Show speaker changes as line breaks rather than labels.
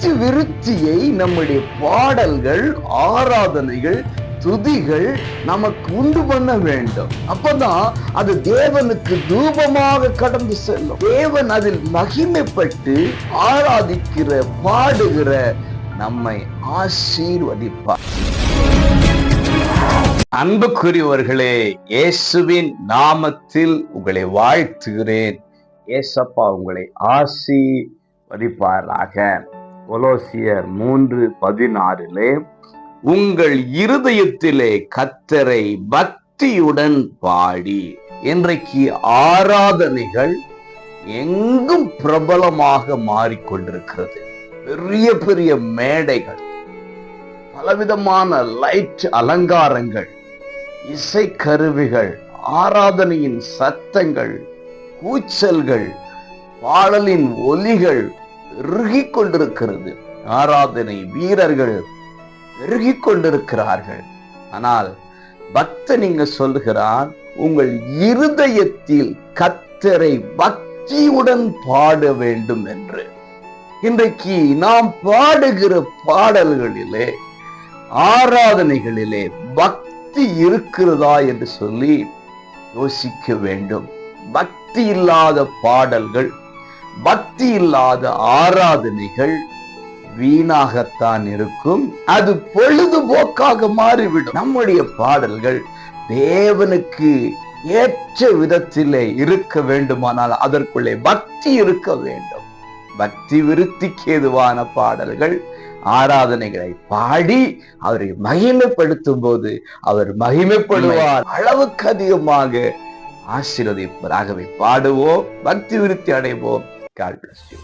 பக்தி விருத்தியை நம்முடைய பாடல்கள், ஆராதனைகள், துதிகள் நமக்கு உண்டு பண்ண வேண்டும். அப்பதான் அது தேவனுக்கு தூபமாக கடந்து செல்லும். தேவன் அதில் மகிமைப்பட்டு ஆராதிக்கிற, பாடுகிற நம்மை ஆசீர்வதிப்பார். அன்புக்குரியவர்களே, இயேசுவின் நாமத்தில் உங்களை வாழ்த்துகிறேன். ஏசப்பா உங்களை ஆசீர்வதிப்பாராக. கொலோசியர் 3:16 உங்கள் இருதயத்திலே கர்த்தரை பக்தியுடன் பாடி. இன்றைக்கு ஆராதனைகள் எங்கும் பிரபலமாக மாறிக்கொண்டிருக்கிறது. பெரிய பெரிய மேடைகள், பலவிதமான லைட் அலங்காரங்கள், இசை கருவிகள், ஆராதனையின் சத்தங்கள், கூச்சல்கள், பாடலின் ஒலிகள் பெருகிக் கொண்டிருக்கிறது. ஆராதனை வீரர்கள் பெருகிக் கொண்டிருக்கிறார்கள். ஆனால் பக்தன் இங்க சொல்லுகிறான், உங்கள் இருதயத்தில் கர்த்தரை பக்தியுடன் பாட வேண்டும் என்று. இன்றைக்கு நாம் பாடுகிற பாடல்களிலே, ஆராதனைகளிலே பக்தி இருக்கிறதா என்று சொல்லி யோசிக்க வேண்டும். பக்தி இல்லாத பாடல்கள், பக்தி இல்லாத ஆராதனைகள் வீணாகத்தான் இருக்கும். அது பொழுதுபோக்காக மாறிவிடும். நம்முடைய பாடல்கள் தேவனுக்கு ஏற்ற விதத்திலே இருக்க வேண்டுமானால் அதற்குள்ளே பக்தி இருக்க வேண்டும். பக்தி விருத்திக்கு ஏதுவான பாடல்கள், ஆராதனைகளை பாடி அவரை மகிமைப்படுத்தும் போது அவர் மகிமைப்படுவார். அளவுக்கு அதிகமாக ஆசீர்வதிப்பார். ஆகவே பாடுவோம், பக்தி விருத்தி அடைவோம். God bless you.